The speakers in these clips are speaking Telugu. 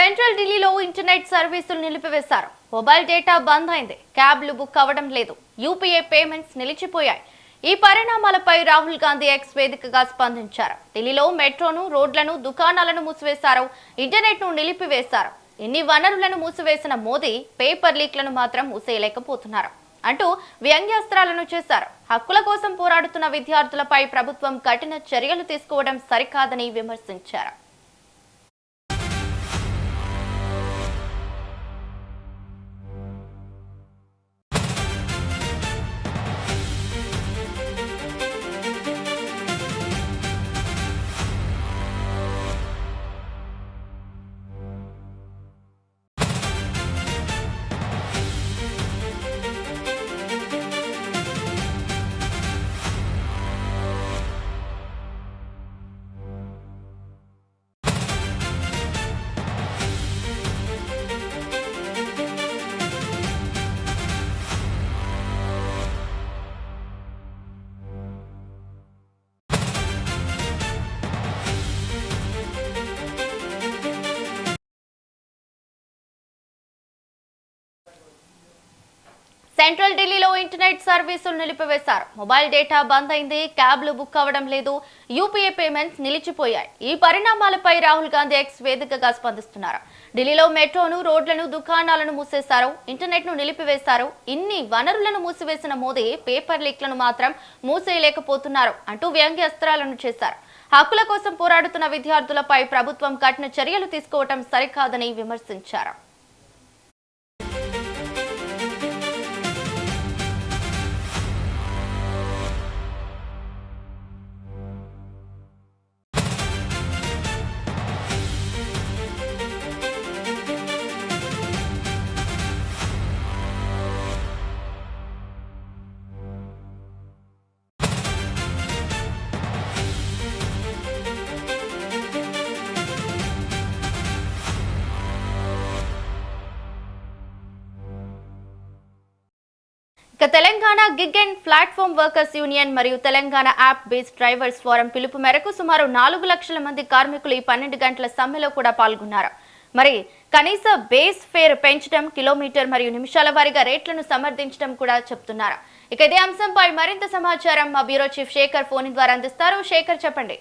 సెంట్రల్ ఢిల్లీలో ఇంటర్నెట్ సర్వీసులు నిలిపివేశారు. మొబైల్ డేటా బంద్ అయింది. క్యాబ్లు బుక్ అవ్వడం లేదు. యూపీఐ పేమెంట్స్ నిలిచిపోయాయి. ఈ పరిణామాలపై రాహుల్ గాంధీ ఎక్స్ వేదికగా స్పందించారు. ఢిల్లీలో మెట్రోను, రోడ్లను, దుకాణాలను మూసివేశారు. ఇంటర్నెట్ను నిలిపివేశారు. ఎన్ని వనరులను మూసివేసిన మోదీ పేపర్ లీక్లను మాత్రం మూసేయలేకపోతున్నారు అంటూ వ్యంగ్యాస్త్రాలను చేశారు. హక్కుల కోసం పోరాడుతున్న విద్యార్థులపై ప్రభుత్వం కఠిన చర్యలు తీసుకోవడం సరికాదని విమర్శించారు. సెంట్రల్ ఢిల్లీలో ఇంటర్నెట్ సర్వీసులు నిలిపివేశారు. మొబైల్ డేటా బంద్ అయింది. క్యాబ్లు బుక్ అవ్వడం లేదు. యూపీఐ పేమెంట్స్ నిలిచిపోయాయి. ఈ పరిణామాలపై రాహుల్ గాంధీ ఎక్స్ వేదికగా స్పందిస్తున్నారు. ఢిల్లీలో మెట్రోను, రోడ్లను, దుకాణాలను మూసేశారు. ఇంటర్నెట్ ను నిలిపివేశారు. ఇన్ని వనరులను మూసివేసిన మోదీ పేపర్ లీక్లను మాత్రం మూసేయలేకపోతున్నారు అంటూ వ్యంగ్యాస్త్రాలను చేశారు. హక్కుల కోసం పోరాడుతున్న విద్యార్థులపై ప్రభుత్వం కఠిన చర్యలు తీసుకోవడం సరికాదని విమర్శించారు. Telangana gig and platform workers union మరియు Telangana app based drivers forum పిలుపు మేరకు సుమారు 4 లక్షల మంది కార్మికులు ఈ 12 గంటల సమ్మెలో కూడా పాల్గొన్నారు. మరి కనీస బేస్ ఫేర్ పెంచడం, కిలోమీటర్ మరియు నిమిషాల వారీగా రేట్లను సమర్థించడం కూడా చెప్తున్నారు. ఇక ఇదే అంశంపై మరింత సమాచారం మా బ్యూరో చీఫ్ శేఖర్ ఫోన్ ద్వారా అందిస్తారు. శేఖర్, చెప్పండి.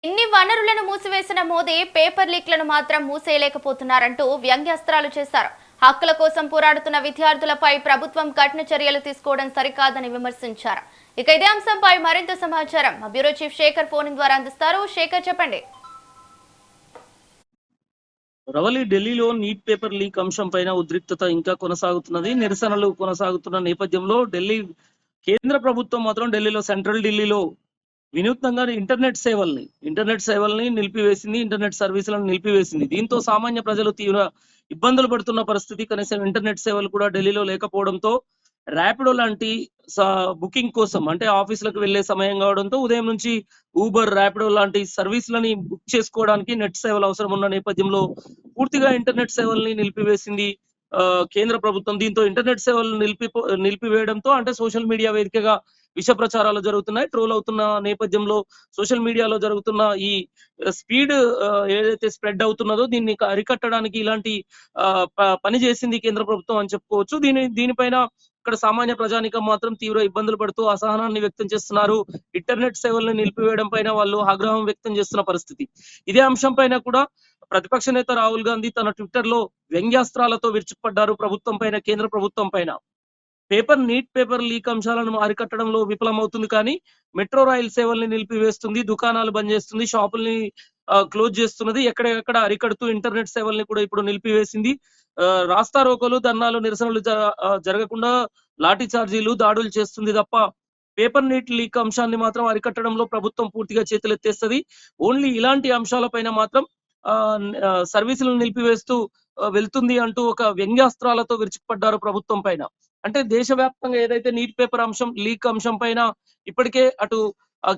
ఇన్ని వనరులను మూసివేసిన మోదీ పేపర్ లీక్లను మాత్రం మూసేయలేకపోతున్నారంటూ వ్యంగ్యాస్త్రాలు చేశారు. హక్కుల కోసం పోరాడుతున్న విద్యార్థులపై ప్రభుత్వం కఠిన చర్యలు తీసుకోవడం సరికాదని విమర్శించారు. ఇక ఇదే అంశంపై మరింత సమాచారం మా బ్యూరో చీఫ్ శేఖర్ ఫోన్ ద్వారా అందిస్తారు. శేఖర్, చెప్పండి. రవలి ఢిల్లీలో నీట్ పేపర్ లీక్ అంశం పైన ఉద్రిక్తత ఇంకా కొనసాగుతున్నది. నిరసనలు కొనసాగుతున్న నేపథ్యంలో ఢిల్లీ కేంద్ర ప్రభుత్వం మాత్రం ఢిల్లీలో సెంట్రల్ ఢిల్లీలో వినూత్నంగా ఇంటర్నెట్ సేవల్ని నిలిపివేసింది. ఇంటర్నెట్ సర్వీసులను నిలిపివేసింది. దీంతో సామాన్య ప్రజలు తీవ్ర ఇబ్బందులు పడుతున్న పరిస్థితి. కనీసం ఇంటర్నెట్ సేవలు కూడా ఢిల్లీలో లేకపోవడంతో ర్యాపిడో లాంటి బుకింగ్ కోసం, అంటే ఆఫీసులకు వెళ్లే సమయం కావడంతో ఉదయం నుంచి ఊబర్, ర్యాపిడో లాంటి సర్వీసులని బుక్ చేసుకోవడానికి నెట్ సేవలు అవసరం ఉన్న నేపథ్యంలో పూర్తిగా ఇంటర్నెట్ సేవల్ని నిలిపివేసింది కేంద్ర ప్రభుత్వం. దీంతో ఇంటర్నెట్ సేవలను నిలిపివేయడంతో, అంటే సోషల్ మీడియా వేదికగా విష ప్రచారాలు జరుగుతున్నాయి. ట్రోల్ అవుతున్న నేపథ్యంలో సోషల్ మీడియాలో జరుగుతున్న ఈ స్పీడ్ ఏదైతే స్ప్రెడ్ అవుతున్నదో దీన్ని అరికట్టడానికి ఇలాంటి పని చేసింది కేంద్ర ప్రభుత్వం అని చెప్పుకోవచ్చు. దీనిపైన ఇక్కడ సామాన్య ప్రజానికం మాత్రం తీవ్ర ఇబ్బందులు పడుతూ అసహనాన్ని వ్యక్తం చేస్తున్నారు. ఇంటర్నెట్ సేవలను నిలిపివేయడం పైన వాళ్ళు ఆగ్రహం వ్యక్తం చేస్తున్న పరిస్థితి. ఇదే అంశం పైన కూడా ప్రతిపక్ష నేత రాహుల్ గాంధీ తన ట్విట్టర్ లో వ్యంగ్యాస్త్రాలతో విరుచుకుపడ్డారు ప్రభుత్వం పైన, కేంద్ర ప్రభుత్వం పైన. నీట్ పేపర్ లీక్ అంశాలను అరికట్టడంలో విఫలమవుతుంది. కానీ మెట్రో రైల్ సేవల్ని నిలిపివేస్తుంది, దుకాణాలు బంద్ చేస్తుంది, షాపుల్ని క్లోజ్ చేస్తున్నది. ఎక్కడికక్కడ అరికడుతూ ఇంటర్నెట్ సేవల్ని కూడా ఇప్పుడు నిలిపివేసింది. రాస్తా రోకోలు, ధర్నాలు, నిరసనలు జరగకుండా లాఠీ చార్జీలు, దాడులు చేస్తుంది తప్ప పేపర్ నీట్ లీక్ అంశాన్ని మాత్రం అరికట్టడంలో ప్రభుత్వం పూర్తిగా చేతులెత్తేస్తది. ఓన్లీ ఇలాంటి అంశాలపైన మాత్రం సర్వీసులను నిలిపివేస్తూ వెళ్తుంది అంటూ ఒక వ్యంగ్యాస్త్రాలతో విరుచుకుపడ్డారు ప్రభుత్వం పైన. అంటే దేశవ్యాప్తంగా ఏదైతే నీట్ పేపర్ అంశం లీక్ అంశం పైన ఇప్పటికే అటు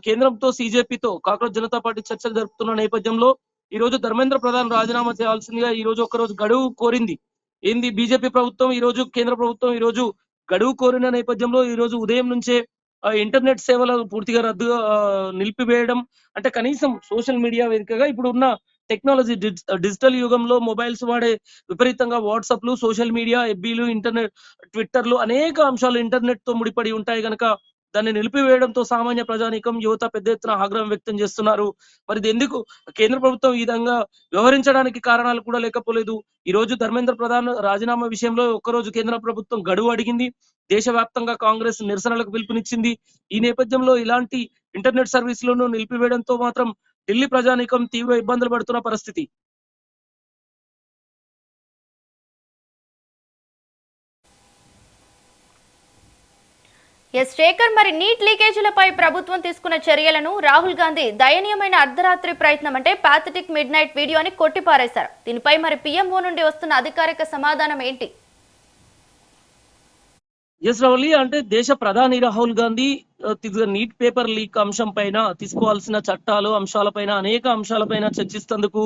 కేంద్రంతో సీజేపీతో కాక్రోచ్ జనతా పార్టీ చర్చలు జరుపుతున్న నేపథ్యంలో ఈ రోజు ధర్మేంద్ర ప్రధాన్ రాజీనామా చేయాల్సిందిగా ఈ రోజు ఒకరోజు గడువు కోరింది. ఏంది బీజేపీ ప్రభుత్వం ఈ రోజు కేంద్ర ప్రభుత్వం ఈ రోజు గడువు కోరిన నేపథ్యంలో ఈ రోజు ఉదయం నుంచే ఇంటర్నెట్ సేవలు పూర్తిగా నిలిపివేయడం, అంటే కనీసం సోషల్ మీడియా వేదికగా ఇప్పుడు ఉన్న టెక్నాలజీ డిజిటల్ యుగంలో మొబైల్స్ వాడే విపరీతంగా వాట్సాప్లు, సోషల్ మీడియా, ఎఫ్బీలు, ఇంటర్నెట్, ట్విట్టర్లు అనేక అంశాలు ఇంటర్నెట్ తో ముడిపడి ఉంటాయి గనక దాన్ని నిలిపివేయడంతో సామాన్య ప్రజానీకం, యువత పెద్ద ఎత్తున ఆగ్రహం వ్యక్తం చేస్తున్నారు. మరి ఇది ఎందుకు కేంద్ర ప్రభుత్వం ఈ విధంగా వ్యవహరించడానికి కారణాలు కూడా లేకపోలేదు. ఈ రోజు ధర్మేంద్ర ప్రధాన్ రాజీనామా విషయంలో ఒక్కరోజు కేంద్ర ప్రభుత్వం గడువు అడిగింది. దేశవ్యాప్తంగా కాంగ్రెస్ నిరసనలకు పిలుపునిచ్చింది. ఈ నేపథ్యంలో ఇలాంటి ఇంటర్నెట్ సర్వీసులను నిలిపివేయడంతో మాత్రం ఢిల్లీ ప్రజానీకం తీవ్ర ఇబ్బందులు పడుతున్న పరిస్థితి. ఎస్ శేఖర్, మరి నీట్ లీకేజీలపై ప్రభుత్వం తీసుకున్న చర్యలను రాహుల్ గాంధీ దయనీయమైన అర్ధరాత్రి ప్రయత్నం అంటే పాథటిక్ మిడ్ నైట్ వీడియో అని కొట్టిపారేశారు. దీనిపై మరి పీఎంఓ నుండి వస్తున్న అధికారిక సమాధానం ఏంటి? ఎస్ రవలి, అంటే దేశ ప్రధాని Rahul Gandhi neat paper leak అంశం పైన తీసుకోవాల్సిన చట్టాలు అంశాలపైన అనేక అంశాలపైన చర్చిస్తేందుకు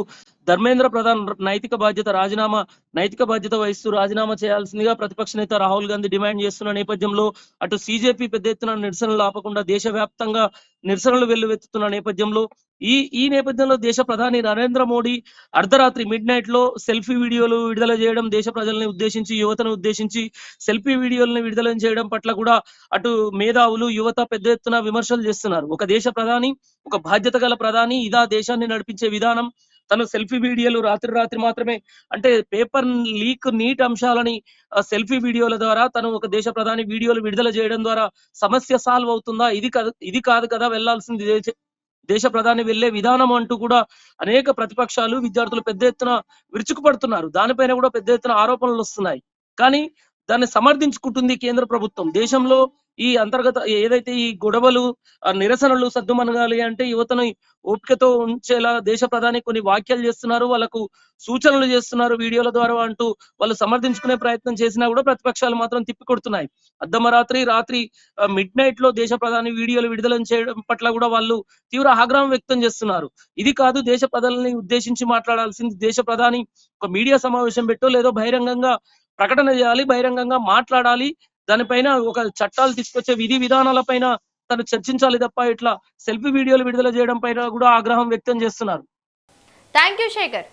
ధర్మేంద్ర ప్రధాన్ నైతిక బాధ్యత వహిస్తూ రాజీనామా చేయాల్సిందిగా ప్రతిపక్ష నేత రాహుల్ గాంధీ డిమాండ్ చేస్తున్న నేపథ్యంలో అటు సీజేపీ పెద్ద ఎత్తున నిరసనలు ఆపకుండా దేశవ్యాప్తంగా నిరసనలు వెల్లువెత్తుతున్న నేపథ్యంలో ఈ నేపథ్యంలో దేశ ప్రధాని నరేంద్ర మోడీ అర్ధరాత్రి మిడ్ నైట్ లో సెల్ఫీ వీడియోలు విడుదల చేయడం, దేశ ప్రజల్ని ఉద్దేశించి, యువతను ఉద్దేశించి సెల్ఫీ వీడియోలను విడుదల చేయడం పట్ల కూడా అటు మేధావులు, యువత పెద్ద ఎత్తున విమర్శలు చేస్తున్నారు. ఒక దేశ ప్రధాని, ఒక బాధ్యత గల ప్రధాని ఇదా దేశాన్ని నడిపించే విధానం? తను సెల్ఫీ వీడియోలు రాత్రి మాత్రమే, అంటే పేపర్ లీక్ నీట్ అంశాలని సెల్ఫీ వీడియోల ద్వారా తను ఒక దేశ ప్రధాని వీడియోలు విడుదల చేయడం ద్వారా సమస్య సాల్వ్ అవుతుందా? ఇది కాదు కదా వెళ్లాల్సింది దేశ ప్రధాని వెళ్లే విధానం అంటూ కూడా అనేక ప్రతిపక్షాలు, విద్యార్థులు పెద్ద ఎత్తున విరుచుకుపడుతున్నారు. దానిపైన కూడా పెద్ద ఎత్తున ఆరోపణలు వస్తున్నాయి. కానీ దాన్ని సమర్థించుకుంటుంది కేంద్ర ప్రభుత్వం. దేశంలో ఈ అంతర్గత ఏదైతే ఈ గొడవలు, నిరసనలు సద్దుమనగాలి అంటే యువతను ఓపికతో ఉంచేలా దేశ ప్రధాని కొన్ని వ్యాఖ్యలు చేస్తున్నారు, వాళ్ళకు సూచనలు చేస్తున్నారు వీడియోల ద్వారా అంటూ వాళ్ళు సమర్థించుకునే ప్రయత్నం చేసినా కూడా ప్రతిపక్షాలు మాత్రం తిప్పికొడుతున్నాయి. రాత్రి మిడ్ నైట్ లో దేశ ప్రధాని వీడియోలు విడుదల చేయడం పట్ల కూడా వాళ్ళు తీవ్ర ఆగ్రహం వ్యక్తం చేస్తున్నారు. ఇది కాదు దేశ ప్రజల్ని ఉద్దేశించి మాట్లాడాల్సింది. దేశ ప్రధాని ఒక మీడియా సమావేశం పెట్టో లేదో బహిరంగంగా ప్రకటన చేయాలి, బహిరంగంగా మాట్లాడాలి. దానిపైన ఒక చట్టాలు తీసుకొచ్చే విధి విధానాలపైన తను చర్చించాలి తప్ప ఇట్లా సెల్ఫీ వీడియోలు విడుదల చేయడం పైన కూడా ఆగ్రహం వ్యక్తం చేస్తున్నారు. Thank you Shekhar.